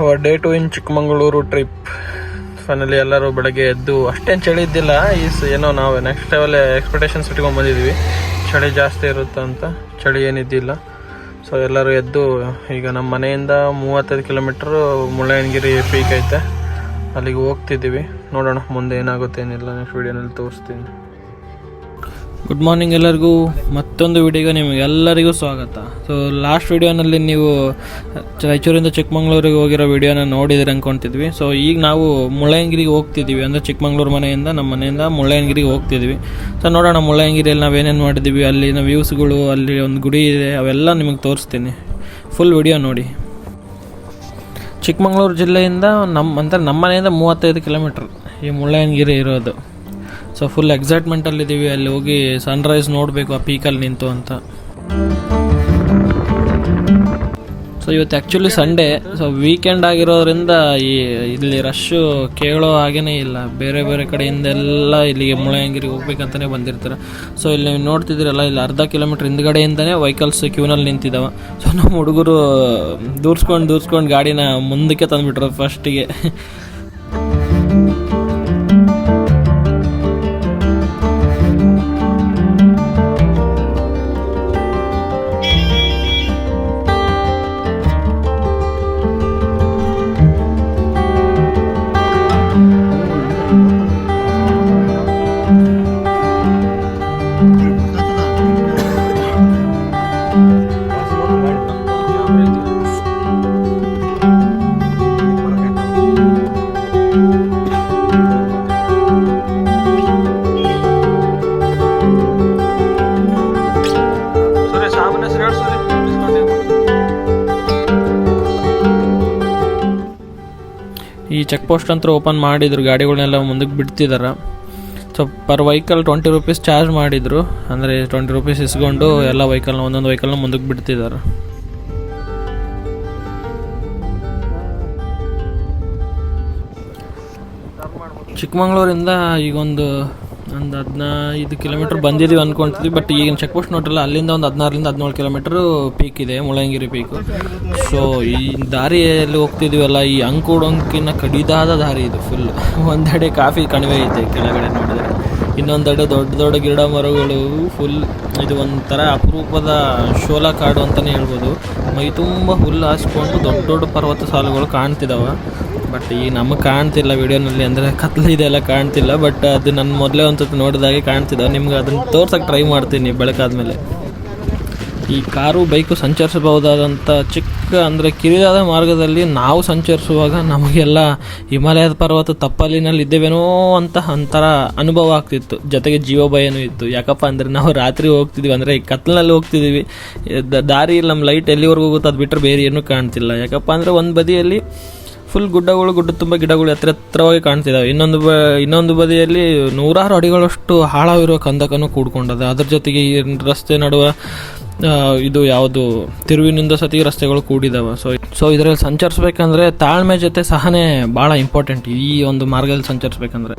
Hour day 2 ಇನ್ Chikkamagaluru trip. Finally ಎಲ್ಲರೂ ಬೆಳಗ್ಗೆ ಎದ್ದು, ಅಷ್ಟೇನು ಚಳಿ ಇದ್ದಿಲ್ಲ. ಏನೋ ನಾವು ನೆಕ್ಸ್ಟ್ ಲೆವೆಲ್ ಎಕ್ಸ್ಪೆಕ್ಟೇಷನ್ಸ್ ಇಟ್ಕೊಂಡು ಬಂದಿದ್ವಿ, ಚಳಿ ಜಾಸ್ತಿ ಇರುತ್ತೆ ಅಂತ. ಚಳಿ ಏನಿದ್ದಿಲ್ಲ. ಸೊ ಎಲ್ಲರೂ ಎದ್ದು ಈಗ ನಮ್ಮ ಮನೆಯಿಂದ 35 ಕಿಲೋಮೀಟ್ರು ಮುಳ್ಳಯ್ಯನಗಿರಿ ಪೀಕ್ ಐತೆ, ಅಲ್ಲಿಗೆ ಹೋಗ್ತಿದ್ದೀವಿ. ನೋಡೋಣ ಮುಂದೆ ಏನಾಗುತ್ತೆ ಏನಿಲ್ಲ, ನೆಕ್ಸ್ಟ್ ವೀಡಿಯೋನಲ್ಲಿ ತೋರಿಸ್ತೀನಿ. ಗುಡ್ ಮಾರ್ನಿಂಗ್ ಎಲ್ಲರಿಗೂ, ಮತ್ತೊಂದು ವಿಡಿಯೋಗೆ ನಿಮಗೆಲ್ಲರಿಗೂ ಸ್ವಾಗತ. ಸೊ ಲಾಸ್ಟ್ ವಿಡಿಯೋನಲ್ಲಿ ನೀವು ರಾಯಚೂರಿಂದ ಚಿಕ್ಕಮಂಗ್ಳೂರಿಗೆ ಹೋಗಿರೋ ವಿಡಿಯೋನ ನೋಡಿದ್ರೆ ಅಂದ್ಕೊತಿದ್ವಿ. ಸೊ ಈಗ ನಾವು ಮುಳ್ಳಯ್ಯನಗಿರಿಗೆ ಹೋಗ್ತಿದ್ದೀವಿ, ಅಂದರೆ ಚಿಕ್ಕಮಂಗ್ಳೂರು ನಮ್ಮ ಮನೆಯಿಂದ ಮುಳ್ಳಯ್ಯನಗಿರಿಗೆ ಹೋಗ್ತಿದ್ವಿ. ಸೊ ನೋಡೋಣ ಮುಳ್ಳಯ್ಯನಗಿರಿಯಲ್ಲಿ ನಾವು ಏನೇನು ಮಾಡಿದ್ದೀವಿ, ಅಲ್ಲಿನ ವ್ಯೂಸ್ಗಳು, ಅಲ್ಲಿ ಒಂದು ಗುಡಿ ಇದೆ, ಅವೆಲ್ಲ ನಿಮಗೆ ತೋರಿಸ್ತೀನಿ. ಫುಲ್ ವಿಡಿಯೋ ನೋಡಿ. ಚಿಕ್ಕಮಂಗ್ಳೂರು ಜಿಲ್ಲೆಯಿಂದ ನಮ್ಮ ಮನೆಯಿಂದ 35 ಕಿಲೋಮೀಟ್ರ್ ಈ ಮುಳ್ಳಯ್ಯನಗಿರಿ ಇರೋದು. ಸೊ ಫುಲ್ ಎಕ್ಸೈಟ್ಮೆಂಟಲ್ಲಿದ್ದೀವಿ, ಅಲ್ಲಿ ಹೋಗಿ ಸನ್ರೈಸ್ ನೋಡಬೇಕು ಆ ಪೀಕಲ್ಲಿ ನಿಂತು ಅಂತ. ಸೊ ಇವತ್ತು ಆ್ಯಕ್ಚುಲಿ ಸಂಡೇ, ಸೊ ವೀಕೆಂಡ್ ಆಗಿರೋದ್ರಿಂದ ಇಲ್ಲಿ ರಶ್ಶು ಕೇಳೋ ಹಾಗೇ ಇಲ್ಲ. ಬೇರೆ ಬೇರೆ ಕಡೆಯಿಂದೆಲ್ಲ ಇಲ್ಲಿಗೆ ಮುಳ್ಳಯ್ಯನಗಿರಿಗೆ ಹೋಗ್ಬೇಕಂತಲೇ ಬಂದಿರ್ತಾರೆ. ಸೊ ಇಲ್ಲಿ ನೀವು ನೋಡ್ತಿದ್ದೀರಲ್ಲ, ಇಲ್ಲಿ ಅರ್ಧ ಕಿಲೋಮೀಟ್ರ್ ಹಿಂದ್ಗಡೆಯಿಂದನೇ ವೆಹಿಕಲ್ಸ್ ಕ್ಯೂನಲ್ಲಿ ನಿಂತಿದ್ದಾವೆ. ಸೊ ನಮ್ಮ ಹುಡುಗರು ದೂರ್ಸ್ಕೊಂಡು ಗಾಡಿನ ಮುಂದಕ್ಕೆ ತಂದುಬಿಟ್ರು ಫಸ್ಟಿಗೆ. ಈ ಚೆಕ್ ಪೋಸ್ಟ್ ಅಂತೂ ಓಪನ್ ಮಾಡಿದ್ರು, ಗಾಡಿಗಳನ್ನೆಲ್ಲ ಮುಂದಕ್ಕೆ ಬಿಡ್ತಿದ್ದಾರೆ. So per vehicle 20 rupees charge ಮಾಡಿದರು, ಅಂದರೆ 20 ರೂಪೀಸ್ ಇಸ್ಕೊಂಡು ಎಲ್ಲ ಒಂದೊಂದು ವೆಹಿಕಲ್ನ ಮುಂದಕ್ಕೆ ಬಿಡ್ತಿದ್ದಾರೆ. ಚಿಕ್ಕಮಂಗ್ಳೂರಿಂದ ಈಗ ಒಂದು 15 ಕಿಲೋಮೀಟ್ರ್ ಬಂದಿದ್ದೀವಿ ಅಂದ್ಕೊಳ್ತಿದ್ವಿ. ಬಟ್ ಈಗಿನ ಚೆಕ್ ಪೋಸ್ಟ್ ನೋಡ್ರಲ್ಲ, ಅಲ್ಲಿಂದ ಒಂದು 16-17 ಕಿಲೋಮೀಟ್ರು ಪೀಕ್ ಇದೆ, ಮುಳ್ಳಯ್ಯನಗಿರಿ ಪೀಕು. ಸೊ ಈ ದಾರಿಯಲ್ಲಿ ಹೋಗ್ತಿದ್ದೀವಲ್ಲ, ಈ ಅಂಕಿನ ಕಡಿದಾದ ದಾರಿ ಇದು ಫುಲ್. ಒಂದೆಡೆ ಕಾಫಿ ಕಣಿವೆ ಐತೆ ಕೆಳಗಡೆ ನೋಡಿದ್ರೆ, ಇನ್ನೊಂದೆಡೆ ದೊಡ್ಡ ಗಿಡ ಮರಗಳು ಫುಲ್. ಇದು ಒಂಥರ ಅಪರೂಪದ ಶೋಲಾ ಕಾಡು ಅಂತಲೇ ಹೇಳ್ಬೋದು. ಮೈ ತುಂಬ ಹುಲ್ಲು ಹಾಸ್ಕೊಂಡು ದೊಡ್ಡ ಪರ್ವತ ಸಾಲುಗಳು ಕಾಣ್ತಿದ್ದಾವೆ. ಬಟ್ ಈಗ ನಮಗೆ ಕಾಣ್ತಿಲ್ಲ ವಿಡಿಯೋನಲ್ಲಿ, ಅಂದರೆ ಕತ್ಲಿದೆಲ್ಲ ಕಾಣ್ತಿಲ್ಲ. ಬಟ್ ಅದು ನನ್ನ ಮೊದಲೇ ಒಂದು ಸತಿ ನೋಡಿದಾಗೆ ಕಾಣ್ತಿದ್ದಾವೆ. ನಿಮ್ಗೆ ಅದನ್ನು ತೋರ್ಸೋಕ್ಕೆ ಟ್ರೈ ಮಾಡ್ತೀನಿ ಬೆಳಕಾದ್ಮೇಲೆ. ಈ ಕಾರು ಬೈಕು ಸಂಚರಿಸಬಹುದಾದಂಥ ಅಂದರೆ ಕಿರಿದಾದ ಮಾರ್ಗದಲ್ಲಿ ನಾವು ಸಂಚರಿಸುವಾಗ ನಮಗೆಲ್ಲ ಹಿಮಾಲಯದ ಪರ್ವತ ತಪ್ಪಲಿನಲ್ಲಿ ಇದ್ದೇವೇನೋ ಅಂತ ಒಂಥರ ಅನುಭವ ಆಗ್ತಿತ್ತು. ಜೊತೆಗೆ ಜೀವಭಯನೂ ಇತ್ತು. ಯಾಕಪ್ಪ ಅಂದರೆ ನಾವು ರಾತ್ರಿ ಹೋಗ್ತಿದ್ವಿ, ಅಂದರೆ ಈ ಕತ್ಲಿನಲ್ಲಿ ಹೋಗ್ತಿದ್ದೀವಿ. ದಾರಿಯಲ್ಲಿ ನಮ್ಮ ಲೈಟ್ ಎಲ್ಲಿವರೆಗೂ ಹೋಗುತ್ತೆ, ಅದು ಬಿಟ್ಟರೆ ಬೇರೆ ಏನೂ ಕಾಣ್ತಿಲ್ಲ. ಯಾಕಪ್ಪ ಅಂದರೆ ಒಂದು ಬದಿಯಲ್ಲಿ ಫುಲ್ ಗುಡ್ಡ ತುಂಬ ಗಿಡಗಳು ಎತ್ತರವಾಗಿ ಕಾಣ್ತಿದ್ದಾವೆ. ಇನ್ನೊಂದು ಬದಿಯಲ್ಲಿ 100 ಅಡಿಗಳಷ್ಟು ಆಳವಿರುವ ಕಂದಕನ್ನು ಕೂಡ್ಕೊಂಡದ. ಅದ್ರ ಜೊತೆಗೆ ಈ ರಸ್ತೆ ನಡುವೆ ಇದು ಯಾವುದು ತಿರುವಿನಿಂದ ಸತಿ ರಸ್ತೆಗಳು ಕೂಡಿದಾವೆ. ಸೊ ಇದರಲ್ಲಿ ಸಂಚರಿಸ್ಬೇಕಂದ್ರೆ ತಾಳ್ಮೆ ಜೊತೆ ಸಹನೆ ಭಾಳ ಇಂಪಾರ್ಟೆಂಟ್ ಈ ಒಂದು ಮಾರ್ಗದಲ್ಲಿ ಸಂಚರಿಸ್ಬೇಕಂದ್ರೆ.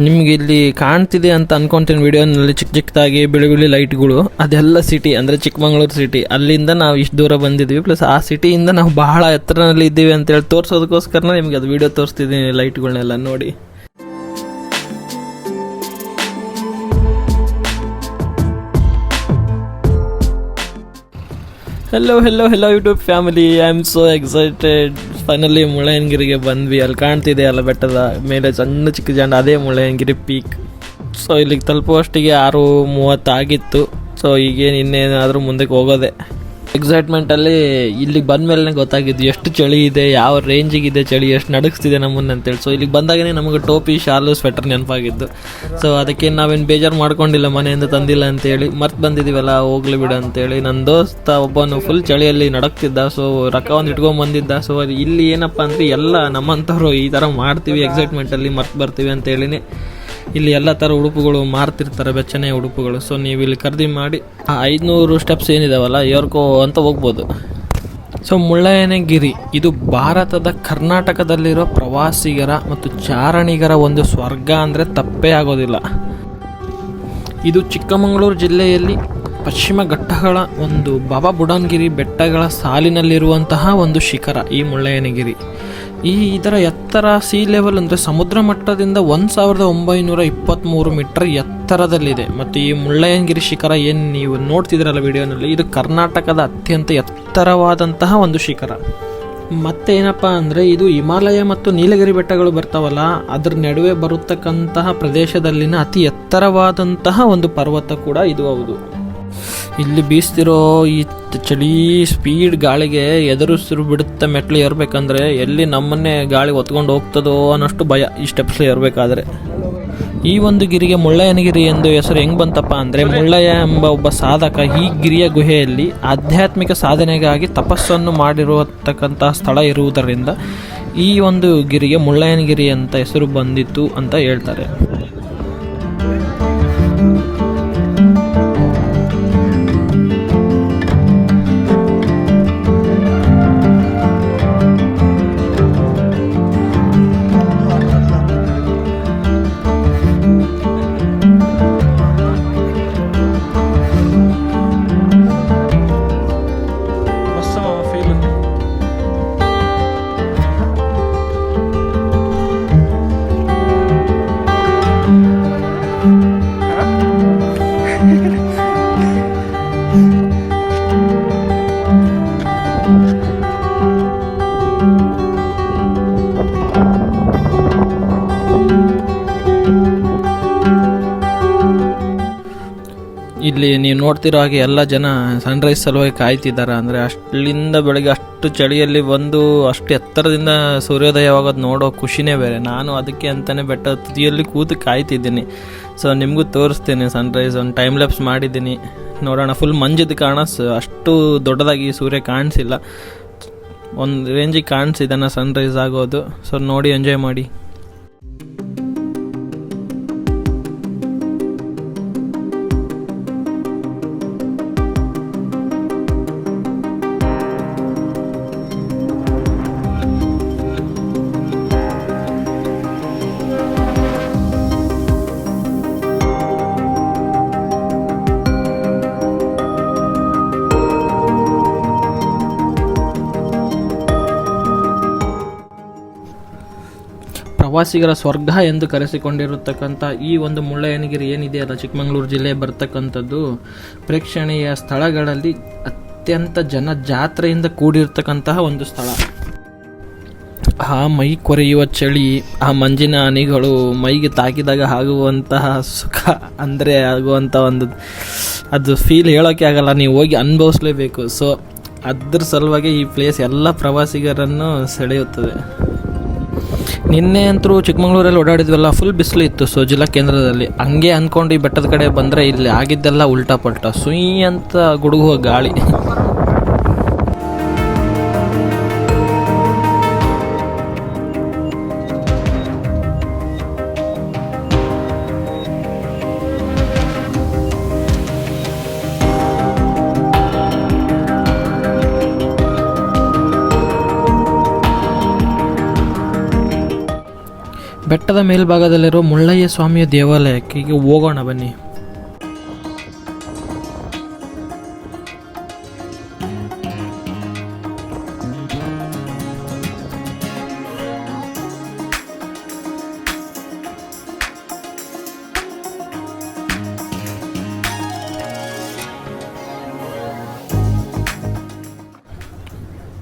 ನಿಮ್ಗೆ ಇಲ್ಲಿ ಕಾಣ್ತಿದೆ ಅಂತ ಅನ್ಕೊಂತೀನಿ ವಿಡಿಯೋನಲ್ಲಿ, ಚಿಕ್ಕದಾಗಿ ಬಿಳಿ ಲೈಟ್ಗಳು, ಅದೆಲ್ಲ ಸಿಟಿ, ಅಂದರೆ ಚಿಕ್ಕಮಂಗ್ಳೂರು ಸಿಟಿ. ಅಲ್ಲಿಂದ ನಾವು ಇಷ್ಟು ದೂರ ಬಂದಿದ್ವಿ. ಪ್ಲಸ್ ಆ ಸಿಟಿಯಿಂದ ನಾವು ಬಹಳ ಎತ್ತರನಲ್ಲಿ ಇದ್ದೀವಿ ಅಂತೇಳಿ ತೋರಿಸೋದಕ್ಕೋಸ್ಕರ ನಿಮ್ಗೆ ಅದು ವಿಡಿಯೋ ತೋರಿಸ್ತಿದ್ದೀನಿ, ಲೈಟ್ಗಳನ್ನೆಲ್ಲ ನೋಡಿ. Hello YouTube family, I am so excited. Finally ಮುಳ್ಳಯ್ಯನಗಿರಿಗೆ ಬಂದ್ವಿ. ಅಲ್ಲಿ ಕಾಣ್ತಿದೆ ಅಲ್ಲ ಬೆಟ್ಟದ ಮೇಲೆ ಸಣ್ಣ ಚಿಕ್ಕ ಜಾಂಡ, ಅದೇ ಮುಳ್ಳಯ್ಯನಗಿರಿ ಪೀಕ್. ಸೊ ಇಲ್ಲಿಗೆ ತಲುಪುವಷ್ಟಿಗೆ 6:30 ಆಗಿತ್ತು. ಸೊ ಈಗೇನು ಇನ್ನೇನಾದರೂ ಮುಂದಕ್ಕೆ ಹೋಗೋದೆ. ಎಕ್ಸೈಟ್ಮೆಂಟಲ್ಲಿ ಇಲ್ಲಿಗೆ ಬಂದ ಮೇಲೆ ಗೊತ್ತಾಗಿದ್ದು ಎಷ್ಟು ಚಳಿ ಇದೆ, ಯಾವ ರೇಂಜಿಗಿದೆ ಚಳಿ, ಎಷ್ಟು ನಡುಗಿಸ್ತಿದೆ ನಮ್ಮನ್ನು ಅಂತೇಳಿ. ಸೊ ಇಲ್ಲಿಗೆ ಬಂದಾಗೇ ನಮಗೆ ಟೋಪಿ, ಶಾಲು, ಸ್ವೆಟರ್ ನೆನಪಾಗಿದ್ದು. ಸೊ ಅದಕ್ಕೆ ನಾವೇನು ಬೇಜಾರು ಮಾಡ್ಕೊಂಡಿಲ್ಲ, ಮನೆಯಿಂದ ತಂದಿಲ್ಲ ಅಂತೇಳಿ. ಮರ್ತು ಬಂದಿದ್ದೀವಲ್ಲ, ಹೋಗ್ಲಿ ಬಿಡು ಅಂತೇಳಿ. ನನ್ನ ದೋಸ್ತ ಒಬ್ಬನು ಫುಲ್ ಚಳಿಯಲ್ಲಿ ನಡಕ್ತಿದ್ದ. ಸೊ ರೊಕ್ಕ ಒಂದು ಇಟ್ಕೊಂಬಂದಿದ್ದ. ಸೊ ಇಲ್ಲಿ ಏನಪ್ಪ ಅಂದರೆ ಎಲ್ಲ ನಮ್ಮಂಥವ್ರು ಈ ಥರ ಮಾಡ್ತೀವಿ, ಎಕ್ಸೈಟ್ಮೆಂಟಲ್ಲಿ ಮರ್ತು ಬರ್ತೀವಿ ಅಂತೇಳಿನೇ ಇಲ್ಲಿ ಎಲ್ಲ ಥರ ಉಡುಪುಗಳು ಮಾರ್ತಿರ್ತಾರೆ, ಬೆಚ್ಚನೆಯ ಉಡುಪುಗಳು. ಸೊ ನೀವು ಇಲ್ಲಿ ಖರೀದಿ ಮಾಡಿ 500 ಸ್ಟೆಪ್ಸ್ ಏನಿದಾವಲ್ಲ ಏರ್ಕೋ ಅಂತ ಹೋಗ್ಬೋದು. ಸೊ ಮುಳ್ಳಯ್ಯನಗಿರಿ ಇದು ಭಾರತದ ಕರ್ನಾಟಕದಲ್ಲಿರೋ ಪ್ರವಾಸಿಗರ ಮತ್ತು ಚಾರಣಿಗರ ಒಂದು ಸ್ವರ್ಗ ಅಂದರೆ ತಪ್ಪೇ ಆಗೋದಿಲ್ಲ. ಇದು ಚಿಕ್ಕಮಗಳೂರು ಜಿಲ್ಲೆಯಲ್ಲಿ ಪಶ್ಚಿಮ ಘಟ್ಟಗಳ ಒಂದು ಬಾಬಾ ಬುಡನ್ಗಿರಿ ಬೆಟ್ಟಗಳ ಸಾಲಿನಲ್ಲಿರುವಂತಹ ಒಂದು ಶಿಖರ ಈ ಮುಳ್ಳಯ್ಯನಗಿರಿ. ಇದರ ಎತ್ತರ ಸಿ ಲೆವೆಲ್ ಅಂದರೆ ಸಮುದ್ರ ಮಟ್ಟದಿಂದ 1923 ಮೀಟರ್ ಎತ್ತರದಲ್ಲಿದೆ. ಮತ್ತು ಈ ಮುಳ್ಳಯ್ಯನಗಿರಿ ಶಿಖರ ಏನು ನೀವು ನೋಡ್ತಿದ್ದೀರಲ್ಲ ವಿಡಿಯೋನಲ್ಲಿ, ಇದು ಕರ್ನಾಟಕದ ಅತ್ಯಂತ ಎತ್ತರವಾದಂತಹ ಒಂದು ಶಿಖರ. ಮತ್ತೇನಪ್ಪ ಅಂದರೆ ಇದು ಹಿಮಾಲಯ ಮತ್ತು ನೀಲಗಿರಿ ಬೆಟ್ಟಗಳು ಬರ್ತಾವಲ್ಲ, ಅದರ ನಡುವೆ ಬರತಕ್ಕಂತಹ ಪ್ರದೇಶದಲ್ಲಿನ ಅತಿ ಎತ್ತರವಾದಂತಹ ಒಂದು ಪರ್ವತ ಕೂಡ ಇದು ಹೌದು. ಇಲ್ಲಿ ಬೀಸ್ತಿರೋ ಈ ಚಳಿ ಸ್ಪೀಡ್ ಗಾಳಿಗೆ ಎದುರಿಸಿರು ಬಿಡುತ್ತೆ. ಮೆಟ್ಲು ಏರ್ಬೇಕಂದ್ರೆ ಎಲ್ಲಿ ನಮ್ಮನ್ನೇ ಗಾಳಿ ಹೊತ್ಕೊಂಡು ಹೋಗ್ತದೋ ಅನ್ನೋಷ್ಟು ಭಯ ಈ ಸ್ಟೆಪ್ಸ್ ಏರ್ಬೇಕಾದ್ರೆ. ಈ ಒಂದು ಗಿರಿಗೆ ಮುಳ್ಳಯ್ಯನಗಿರಿ ಎಂದು ಹೆಸರು ಹೆಂಗೆ ಬಂತಪ್ಪ ಅಂದರೆ, ಮುಳ್ಳಯ್ಯ ಎಂಬ ಒಬ್ಬ ಸಾಧಕ ಈ ಗಿರಿಯ ಗುಹೆಯಲ್ಲಿ ಆಧ್ಯಾತ್ಮಿಕ ಸಾಧನೆಗಾಗಿ ತಪಸ್ಸನ್ನು ಮಾಡಿರತಕ್ಕಂತಹ ಸ್ಥಳ ಇರುವುದರಿಂದ ಈ ಒಂದು ಗಿರಿಗೆ ಮುಳ್ಳಯ್ಯನಗಿರಿ ಅಂತ ಹೆಸರು ಬಂದಿತ್ತು ಅಂತ ಹೇಳ್ತಾರೆ. ಇಲ್ಲಿ ನೀವು ನೋಡ್ತಿರೋ ಹಾಗೆ ಎಲ್ಲ ಜನ ಸನ್ರೈಸ್ ಸಲುವಾಗಿ ಕಾಯ್ತಿದ್ದಾರೆ. ಅಂದರೆ ಅಷ್ಟರಿಂದ ಬೆಳಗ್ಗೆ ಅಷ್ಟು ಚಳಿಯಲ್ಲಿ ಬಂದು ಅಷ್ಟು ಎತ್ತರದಿಂದ ಸೂರ್ಯೋದಯವಾಗೋದು ನೋಡೋ ಖುಷಿನೇ ಬೇರೆ. ನಾನು ಅದಕ್ಕೆ ಅಂತಲೇ ಬೆಟ್ಟ ತುದಿಯಲ್ಲಿ ಕೂತು ಕಾಯ್ತಿದ್ದೀನಿ. ಸೊ ನಿಮಗೂ ತೋರಿಸ್ತೀನಿ ಸನ್ರೈಸ್. ಒಂದು ಟೈಮ್ ಲ್ಯಾಪ್ಸ್ ಮಾಡಿದ್ದೀನಿ, ನೋಡೋಣ. ಫುಲ್ ಮಂಜಿದ ಕಾರಣ ಅಷ್ಟು ದೊಡ್ಡದಾಗಿ ಸೂರ್ಯ ಕಾಣಿಸಿಲ್ಲ, ಒಂದು ರೇಂಜಿಗೆ ಕಾಣಿಸಿದ್ದಾನೆ ಸನ್ರೈಸ್ ಆಗೋದು. ಸೊ ನೋಡಿ ಎಂಜಾಯ್ ಮಾಡಿ. ಪ್ರವಾಸಿಗರ ಸ್ವರ್ಗ ಎಂದು ಕರೆಸಿಕೊಂಡಿರತಕ್ಕಂಥ ಈ ಒಂದು ಮುಳ್ಳಯ್ಯನಗಿರಿ ಏನಿದೆಯಲ್ಲ, ಚಿಕ್ಕಮಗಳೂರು ಜಿಲ್ಲೆ ಬರ್ತಕ್ಕಂಥದ್ದು, ಪ್ರೇಕ್ಷಣೀಯ ಸ್ಥಳಗಳಲ್ಲಿ ಅತ್ಯಂತ ಜಾತ್ರೆಯಿಂದ ಕೂಡಿರ್ತಕ್ಕಂತಹ ಒಂದು ಸ್ಥಳ. ಆ ಮೈ ಕೊರೆಯುವ ಚಳಿ, ಆ ಮಂಜಿನ ಹನಿಗಳು ಮೈಗೆ ತಾಕಿದಾಗ ಆಗುವಂತಹ ಸುಖ, ಅಂದರೆ ಆಗುವಂಥ ಒಂದು ಅದು ಫೀಲ್ ಹೇಳೋಕ್ಕೆ ಆಗಲ್ಲ, ನೀವು ಹೋಗಿ ಅನುಭವಿಸ್ಲೇಬೇಕು. ಸೊ ಅದ್ರ ಸಲುವಾಗಿ ಈ ಪ್ಲೇಸ್ ಎಲ್ಲ ಪ್ರವಾಸಿಗರನ್ನು ಸೆಳೆಯುತ್ತದೆ. ನಿನ್ನೆ ಅಂತರೂ ಚಿಕ್ಕಮಗಳೂರಲ್ಲಿ ಓಡಾಡಿದ್ವಲ್ಲ, ಫುಲ್ ಬಿಸಿಲು ಇತ್ತು. ಸೊ ಜಿಲ್ಲಾ ಕೇಂದ್ರದಲ್ಲಿ ಹಂಗೆ ಅಂದ್ಕೊಂಡು ಈ ಬೆಟ್ಟದ ಕಡೆ ಬಂದರೆ ಇಲ್ಲಿ ಆಗಿದ್ದೆಲ್ಲ ಉಲ್ಟಾ ಪಲ್ಟಾ, ಸುಯ್ ಅಂತ ಗುಡುಗುವ ಗಾಳಿ. ಬೆಟ್ಟದ ಮೇಲ್ಭಾಗದಲ್ಲಿರೋ ಮುಳ್ಳಯ್ಯ ಸ್ವಾಮಿಯ ದೇವಾಲಯಕ್ಕೆ ಈಗ ಹೋಗೋಣ ಬನ್ನಿ.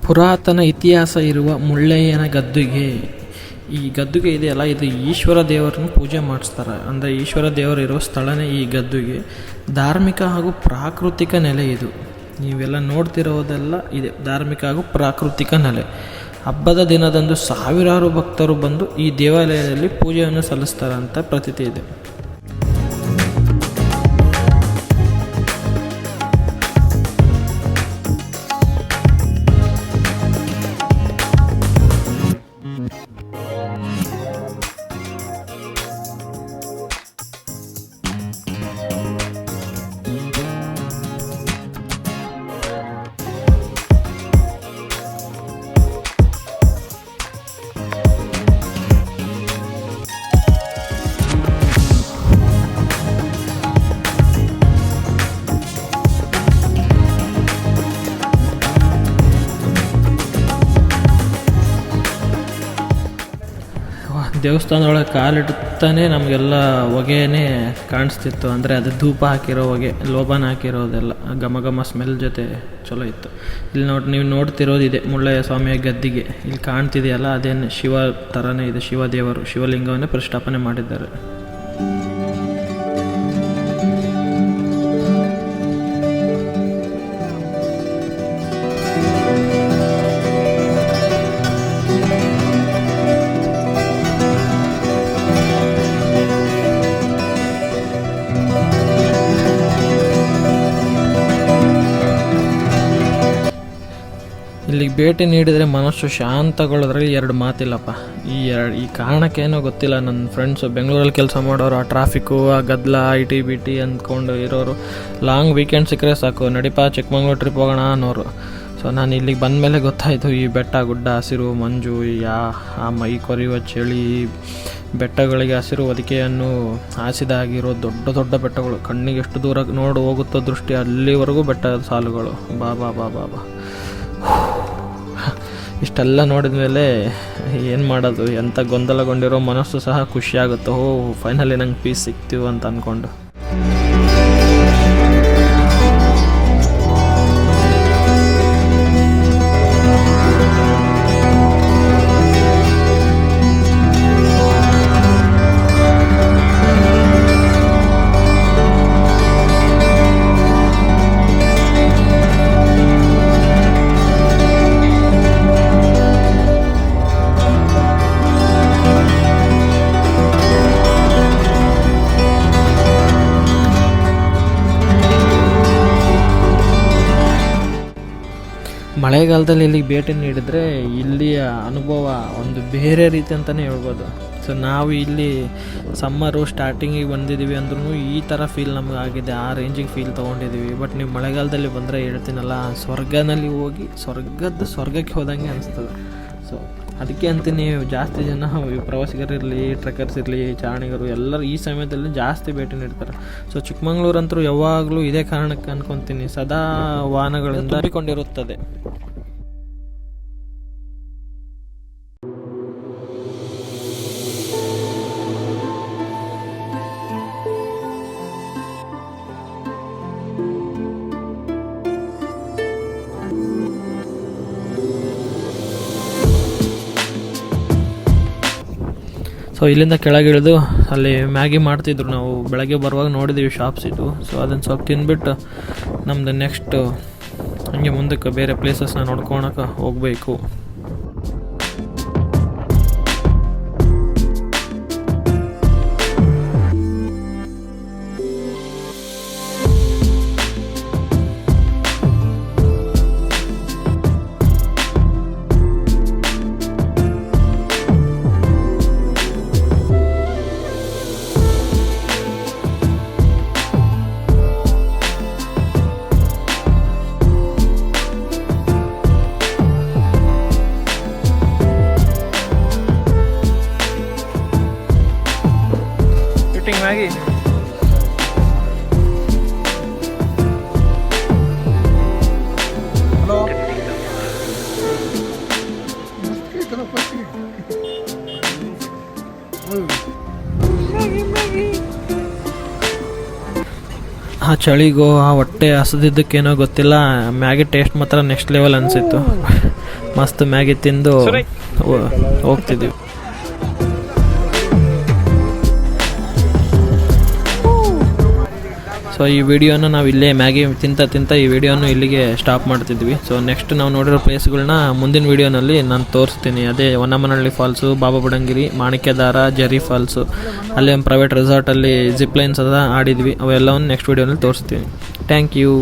ಪುರಾತನ ಇತಿಹಾಸ ಇರುವ ಮುಳ್ಳಯ್ಯನ ಗದ್ದುಗೆ. ಈ ಗದ್ದುಗೆ ಇದೆಯಲ್ಲ, ಇದು ಈಶ್ವರ ದೇವರನ್ನು ಪೂಜೆ ಮಾಡಿಸ್ತಾರೆ. ಅಂದರೆ ಈಶ್ವರ ದೇವರು ಇರೋ ಸ್ಥಳನೇ ಈ ಗದ್ದುಗೆ. ಧಾರ್ಮಿಕ ಹಾಗೂ ಪ್ರಾಕೃತಿಕ ನೆಲೆ ಇದು. ನೀವೆಲ್ಲ ನೋಡ್ತಿರೋದೆಲ್ಲ ಇದೆ ಧಾರ್ಮಿಕ ಹಾಗೂ ಪ್ರಾಕೃತಿಕ ನೆಲೆ. ಹಬ್ಬದ ದಿನದಂದು ಸಾವಿರಾರು ಭಕ್ತರು ಬಂದು ಈ ದೇವಾಲಯದಲ್ಲಿ ಪೂಜೆಯನ್ನು ಸಲ್ಲಿಸ್ತಾರೆ ಅಂತ ಪ್ರತೀತಿ ಇದೆ. ದೇವಸ್ಥಾನದೊಳಗೆ ಕಾಲಿಡ್ತಾನೆ ನಮಗೆಲ್ಲ ಹೊಗೆನೇ ಕಾಣಿಸ್ತಿತ್ತು. ಅಂದರೆ ಅದು ಧೂಪ ಹಾಕಿರೋ ಹೊಗೆ, ಲೋಬಾನ ಹಾಕಿರೋದೆಲ್ಲ ಘಮ ಘಮ ಸ್ಮೆಲ್ ಜೊತೆ ಚಲೋ ಇತ್ತು. ಇಲ್ಲಿ ನೀವು ನೋಡ್ತಿರೋದಿದೆ ಮುಳ್ಳಯ್ಯ ಸ್ವಾಮಿಯ ಗದ್ದಿಗೆ, ಇಲ್ಲಿ ಕಾಣ್ತಿದೆಯಲ್ಲ ಅದೇನು ಶಿವ ಥರನೇ ಇದೆ, ಶಿವದೇವರು, ಶಿವಲಿಂಗವನ್ನೇ ಪ್ರತಿಷ್ಠಾಪನೆ ಮಾಡಿದ್ದಾರೆ. ಇಲ್ಲಿಗೆ ಭೇಟಿ ನೀಡಿದರೆ ಮನಸ್ಸು ಶಾಂತಗೊಳ್ಳೋದ್ರಲ್ಲಿ ಎರಡು ಮಾತಿಲ್ಲಪ್ಪ. ಈ ಕಾರಣಕ್ಕೇನೋ ಗೊತ್ತಿಲ್ಲ, ನನ್ನ ಫ್ರೆಂಡ್ಸು ಬೆಂಗಳೂರಲ್ಲಿ ಕೆಲಸ ಮಾಡೋರು, ಆ ಟ್ರಾಫಿಕ್ಕು, ಆ ಗದ್ದಲ, ಐ ಟಿ ಅಂದ್ಕೊಂಡು ಇರೋರು ಲಾಂಗ್ ವೀಕೆಂಡ್ ಸಿಕ್ಕರೆ ಸಾಕು, ನಡಿಪ ಚಿಕ್ಕಮಂಗ್ಳೂರು ಟ್ರಿಪ್ ಹೋಗೋಣ ಅನ್ನೋರು. ಸೊ ನಾನು ಇಲ್ಲಿಗೆ ಬಂದ ಮೇಲೆ ಗೊತ್ತಾಯಿತು, ಈ ಬೆಟ್ಟ ಗುಡ್ಡ, ಹಸಿರು ಮಂಜು, ಆ ಮೈ ಕೊರೆಯುವ ಚಳಿ, ಬೆಟ್ಟಗಳಿಗೆ ಹಸಿರು ಹೊದಿಕೆಯನ್ನು ಹಾಸಿದಾಗಿರೋ ದೊಡ್ಡ ದೊಡ್ಡ ಬೆಟ್ಟಗಳು, ಕಣ್ಣಿಗೆ ಎಷ್ಟು ದೂರ ನೋಡಿ ಹೋಗುತ್ತೋ ದೃಷ್ಟಿ ಅಲ್ಲಿವರೆಗೂ ಬೆಟ್ಟದ ಸಾಲುಗಳು. ಬಾ ಇಷ್ಟೆಲ್ಲ ನೋಡಿದ ಮೇಲೆ ಏನು ಮಾಡೋದು, ಎಂಥ ಗೊಂದಲಗೊಂಡಿರೋ ಮನಸ್ಸು ಸಹ ಖುಷಿಯಾಗುತ್ತೆ. ಫೈನಲಿ ನಂಗೆ ಪೀಸ್ ಸಿಗ್ತೀವಿ ಅಂತ ಅಂದ್ಕೊಂಡು. ಮಳೆಗಾಲದಲ್ಲಿ ಇಲ್ಲಿಗೆ ಭೇಟಿ ನೀಡಿದರೆ ಇಲ್ಲಿಯ ಅನುಭವ ಒಂದು ಬೇರೆ ರೀತಿ ಅಂತಲೇ ಹೇಳ್ಬೋದು. ಸೊ ನಾವು ಇಲ್ಲಿ ಸಮ್ಮರು ಸ್ಟಾರ್ಟಿಂಗಿಗೆ ಬಂದಿದ್ದೀವಿ ಅಂದ್ರೂ ಈ ಥರ ಫೀಲ್ ನಮ್ಗೆ ಆಗಿದೆ, ಆ ರೇಂಜಿಗೆ ಫೀಲ್ ತೊಗೊಂಡಿದ್ದೀವಿ. ಬಟ್ ನೀವು ಮಳೆಗಾಲದಲ್ಲಿ ಬಂದರೆ ಹೇಳ್ತೀನಲ್ಲ, ಸ್ವರ್ಗದಲ್ಲಿ ಹೋಗಿ ಸ್ವರ್ಗಕ್ಕೆ ಹೋದಂಗೆ ಅನಿಸ್ತದೆ. ಸೊ ಅದಕ್ಕೆ ಅಂತೀನಿ, ಜಾಸ್ತಿ ಜನ ಪ್ರವಾಸಿಗರಿರಲಿ, ಟ್ರೆಕ್ಕರ್ಸ್ ಇರಲಿ, ಚಾರಣಿಗರು ಎಲ್ಲರೂ ಈ ಸಮಯದಲ್ಲಿ ಜಾಸ್ತಿ ಭೇಟಿ ನೀಡ್ತಾರೆ. ಸೊ ಚಿಕ್ಕಮಂಗ್ಳೂರು ಅಂತೂ ಯಾವಾಗಲೂ ಇದೇ ಕಾರಣಕ್ಕೆ ಅನ್ಕೊತೀನಿ, ಸದಾ ವಾಹನಗಳಿಂದ ತುಂಬಿಕೊಂಡಿರುತ್ತದೆ. ಸೊ ಇಲ್ಲಿಂದ ಕೆಳಗಿಳಿದು ಅಲ್ಲಿ ಮ್ಯಾಗಿ ಮಾಡ್ತಿದ್ರು, ನಾವು ಬೆಳಗ್ಗೆ ಬರುವಾಗ ನೋಡಿದ್ದೀವಿ ಶಾಪ್ಸ್ ಇದ್ದು. ಸೊ ಅದನ್ನು ಸ್ವಲ್ಪ ತಿಂದ್ಬಿಟ್ಟು ನಮ್ಮದು ನೆಕ್ಸ್ಟ್ ಹಂಗೆ ಮುಂದಕ್ಕೆ ಬೇರೆ ಪ್ಲೇಸಸ್ನ ನೋಡ್ಕೊಳಕ್ಕೆ ಹೋಗಬೇಕು. ಮ್ಯಾಗಿ ಹಲೋ ಆ ಚಳಿಗೋ ಆ ಹೊಟ್ಟೆ ಹಸದಿದ್ದಕ್ಕೇನೋ ಗೊತ್ತಿಲ್ಲ, ಮ್ಯಾಗಿ ಟೇಸ್ಟ್ ಮಾತ್ರ ನೆಕ್ಸ್ಟ್ ಲೆವೆಲ್ ಅನಿಸಿತ್ತು. ಮಸ್ತ್ ಮ್ಯಾಗಿ ತಿಂದು ಹೋಗ್ತಿದ್ವಿ. ಸೊ ಈ ವಿಡಿಯೋನ ನಾವು ಇಲ್ಲೇ ಮ್ಯಾಗಿ ತಿಂತ ಈ ವಿಡಿಯೋನು ಇಲ್ಲಿಗೆ ಸ್ಟಾಪ್ ಮಾಡ್ತಿದ್ವಿ. ಸೊ ನೆಕ್ಸ್ಟ್ ನಾವು ನೋಡಿರೋ ಪ್ಲೇಸ್ಗಳನ್ನ ಮುಂದಿನ ವಿಡಿಯೋನಲ್ಲಿ ನಾನು ತೋರಿಸ್ತೀನಿ. ಅದೇ ಹೊನ್ನಮ್ಮನಹಳ್ಳಿ ಫಾಲ್ಸು, ಬಾಬಾ ಬುಡಂಗಿರಿ, ಮಾಣಿಕ್ಯದಾರ, ಜರಿ ಫಾಲ್ಸು, ಅಲ್ಲೇ ಒಂದು ಪ್ರೈವೇಟ್ ರೆಸಾರ್ಟಲ್ಲಿ ಜಿಪ್ ಲೈನ್ಸ್ ಆಡಿದ್ವಿ, ಅವೆಲ್ಲವನ್ನು ನೆಕ್ಸ್ಟ್ ವಿಡಿಯೋನಲ್ಲಿ ತೋರಿಸ್ತೀನಿ. Thank you.